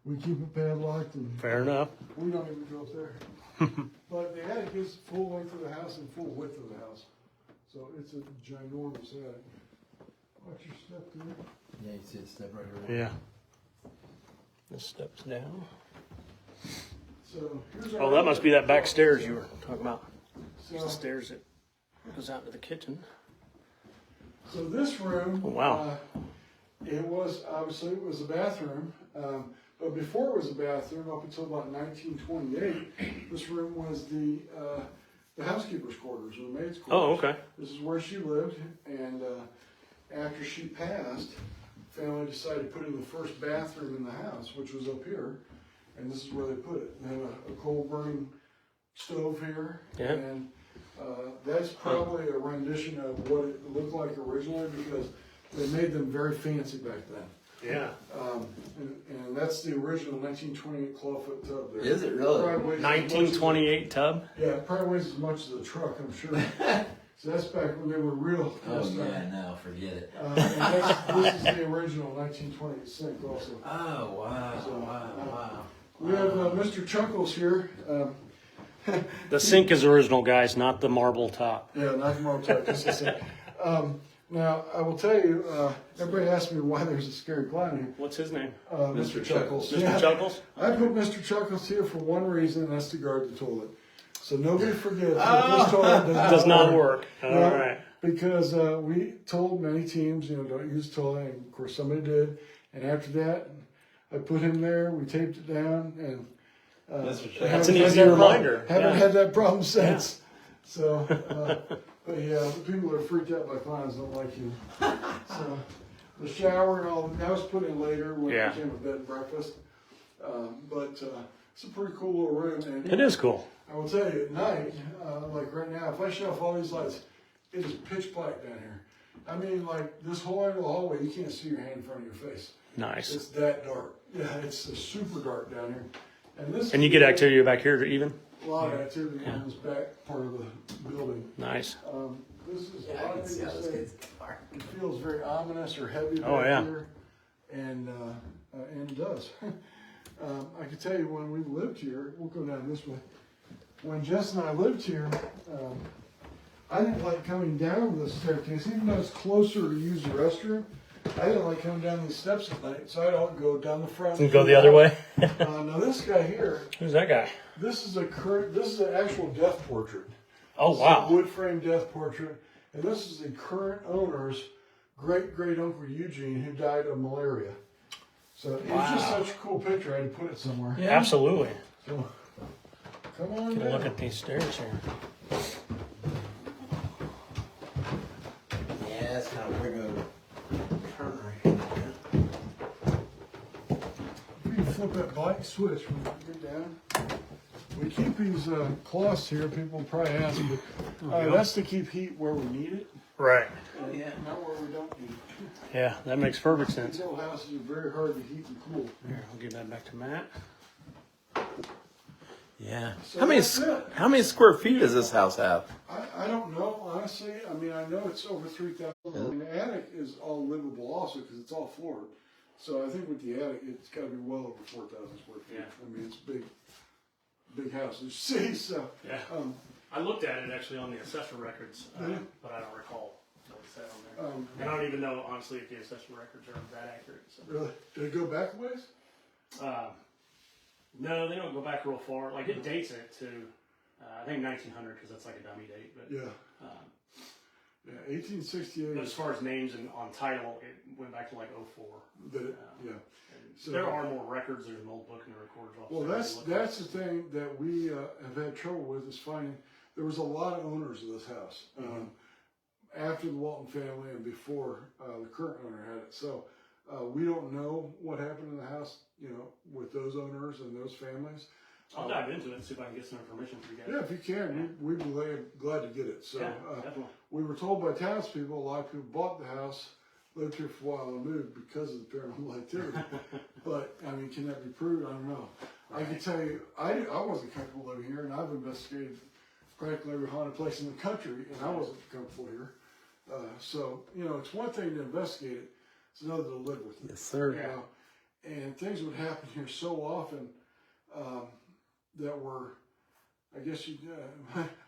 we keep it padlocked. And Fair enough. we don't even go up there. But the attic is full length of the house and full width of the house. So it's a ginormous attic. Watch your step there. Yeah, you see it step right here. Yeah. This steps down. So here's Oh, that must be that back stairs you were talking about. So, The stairs that goes out to the kitchen. so this room, Oh, wow. it was obviously it was a bathroom, but before it was a bathroom, up until about 1928, this room was the housekeeper's quarters or the maid's quarters. Oh, okay. This is where she lived, and after she passed, family decided to put in the first bathroom in the house, which was up here, and this is where they put it. They have a coal burning stove here, Yeah. and that's probably a rendition of what it looked like originally because they made them very fancy back then. Yeah. And that's the original 1928 clawfoot tub there. Is it really? Probably weighs as much as- 1928 tub? Yeah, it probably weighs as much as a truck, I'm sure. So that's back when they were real. Oh yeah, no, forget it. And this is the original 1928 sink also. Oh wow, So, wow. We have Mr. Chuckles here. The sink is original, guys, not the marble top. Yeah, not from our type, just the sink. Now, I will tell you, everybody asks me why there's a scary clown here. What's his name? Mr. Chuckles. Mr. Yeah. Chuckles? I put Mr. Chuckles here for one reason, and that's to guard the toilet. So nobody forgets that this toilet Does not work. All No, right. Because we told many teams, don't use the toilet, and of course somebody did. And after that, I put him there, we taped it down, and That's an easy reminder. Haven't Yeah. had that problem since. So, but yeah, the people that are freaked out by clowns don't like you. So, the shower and all that was put in later when Yeah. it became a bed and breakfast. But it's a pretty cool little room. And It is cool. I will tell you, at night, like right now, if I shut off all these lights, it is pitch black down here. I mean, like this whole end of the hallway, you can't see your hand in front of your face. Nice. It's that dark. Yeah, it's super dark down here. And this. And you get activity back here even? A lot of activity in this back part of the building. Nice. This is a Yeah, I lot can of see how people this say gets far. it feels very ominous or heavy back Oh, yeah. here, and it does. I can tell you when we lived here, we'll go down this way. When Jess and I lived here, I didn't like coming down the staircase, even though it's closer to use the restroom. I didn't like coming down these steps at night, so I don't go down the front. And go the other way? Now this guy here, Who's that guy? this is an actual death portrait. Oh, It's wow. a wood frame death portrait, and this is the current owner's great uncle Eugene, who died of malaria. So it was just such a cool picture. I had to put it somewhere. Yeah. Absolutely. So, come on Get a down. look at these stairs here. Yeah, it's kind of weird to turn right here. If you flip that black switch when you get down. We keep these cloths here. People probably ask, but that's to keep heat where we need it, Right. and Yeah. not where we don't need it. Yeah, that makes perfect sense. These old houses are very hard to heat and cool. Here, I'll give that back to Matt. Yeah. So How many that's it. how many square feet does this house have? I don't know, honestly. I mean, I know it's over 3,000. I mean, the attic is all livable also because it's all floored. So I think with the attic, it's got to be well over 4,000 square feet. Yeah. I mean, it's big house, as you see. So, Yeah. I looked at it actually on the assessor records, but I don't recall what it said on there. And I don't even know, honestly, if the assessor records are that accurate. So. really, did it go back a ways? No, they don't go back real far. Like it dates it to, I think 1900 because that's like a dummy date. But Yeah. Yeah, 1868. but as far as names and on title, it went back to like 04. Yeah. So, There are more records. There's an old book in the recorder's office. well, that's the thing that we have had trouble with is finding. There was a lot of owners of this house after the Walton family and before the current owner had it. So we don't know what happened in the house, you know, with those owners and those families. I'll dive into it and see if I can get some information for you guys. Yeah, if you can, we'd be glad to get it. So Yeah, definitely. we were told by townspeople, a lot of people bought the house, lived here for a while, and moved because of the paranormal activity. But I mean, can that be proved? I don't know. I can tell you, I wasn't comfortable living here, and I've investigated practically every haunted place in the country, and I wasn't comfortable here. So you know, it's one thing to investigate it; it's another to live with it. Yes, sir. You know? And things would happen here so often that were, I guess you,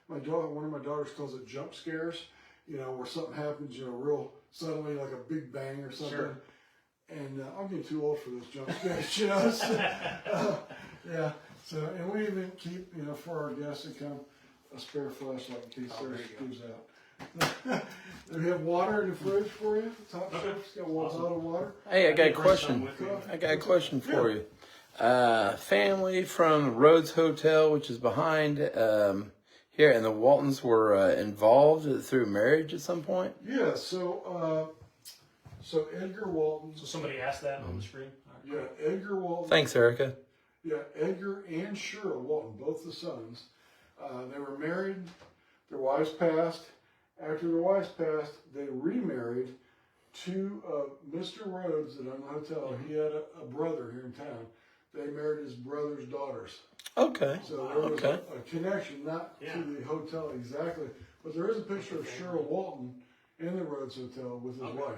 my daughter, one of my daughters calls it jump scares. You know, where something happens, you know, real suddenly, like a big bang or something. Sure. And I'm getting too old for those jump scares, you know. So, yeah. So, and we even keep, you know, for our guests to come, a spare flashlight in case theirs gives out. Do we have water in the fridge for you? Top shelf, it's got one bottle of water. Hey, I got a Bring some question. with me. I got a question for you. Family from Rhodes Hotel, which is behind here, and the Waltons were involved through marriage at some point. Yeah. So Edgar Walton. So somebody asked that on the screen. Yeah, Edgar Walton. Thanks, Erica. Yeah, Edgar and Cheryl Walton, both the sons. They were married. Their wives passed. After their wives passed, they remarried to Mr. Rhodes that owned the hotel. He had a brother here in town. They married his brother's daughters. Okay. So there was a connection, not to the hotel exactly, but there is a picture of Cheryl Walton in the Rhodes Hotel with his wife.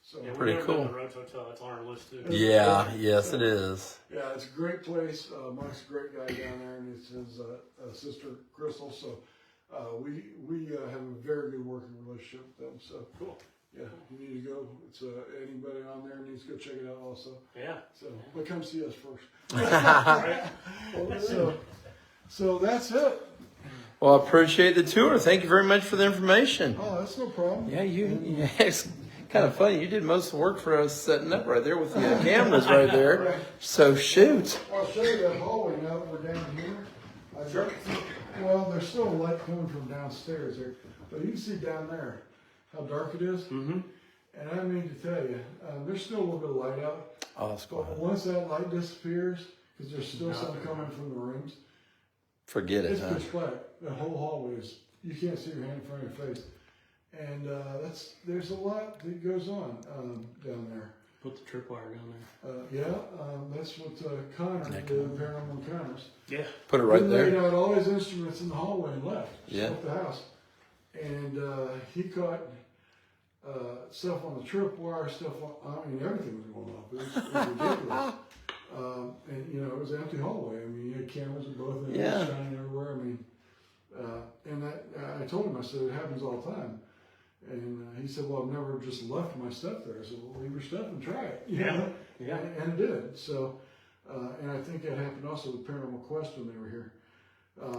So Yeah, Pretty we've never been cool. to the Rhodes Hotel. That's on our list too. Yeah. Yes, it is. yeah, it's a great place. Mike's a great guy down there, and it's his sister Crystal. So we have a very good working relationship with them. So Cool. yeah, you need to go. It's anybody on there needs to go check it out also. Yeah. So but come see us first. Right. So that's it. Well, I appreciate the tour. Thank you very much for the information. Oh, that's no problem. Yeah, it's kind of funny. You did most of the work for us setting up right there with the cameras right there. So shoot. I'll show you that hallway now that we're down here. Well, there's still a light coming from downstairs there, but you can see down there how dark it is. Mm-hmm. And I mean to tell you, there's still a little bit of light out. Oh, that's But cool. once that light disappears, because there's still some coming from the rooms, Forget it, it's huh? pitch black. The whole hallway is, you can't see your hand in front of your face. And there's a lot that goes on down there. Put the tripwire down there. That's what Connor did, Paranormal Encounters. Yeah. Put it right He laid there. out all his instruments in the hallway and left. Yeah. Left the house. And he caught stuff on the tripwire, stuff on, I mean, everything was going off. It was ridiculous. And, you know, it was an empty hallway. I mean, you had cameras in both ends, Yeah. shining everywhere. I mean, and I told him, I said, it happens all the time. And he said, well, I've never just left my stuff there. I said, well, leave your stuff and try it. You know? Yeah. And it did. So, and I think that happened also with Paranormal Quest when they were here.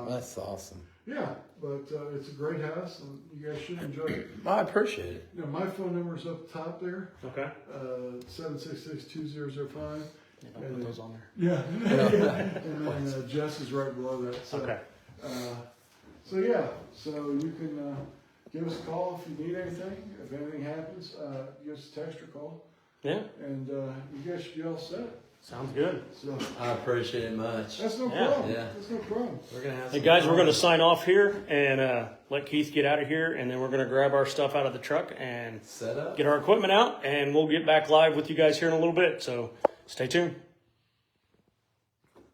That's awesome. Yeah, but it's a great house, and you guys should enjoy it. I appreciate it. You know, my phone number is up top there, Okay. 766-2005. Yeah, don't put those on there. Yeah. And then Jess is right below that. So, Okay. So yeah, so you can give us a call if you need anything. If anything happens, give us a text or call. Yeah. And you guys should be all set. Sounds good. So I appreciate it much. that's no Yeah. problem. Yeah. That's no problem. We're gonna have Hey some guys, fun. we're going to sign off here and let Keith get out of here, and then we're going to grab our stuff out of the truck and set up. get our equipment out, and we'll get back live with you guys here in a little bit. So stay tuned.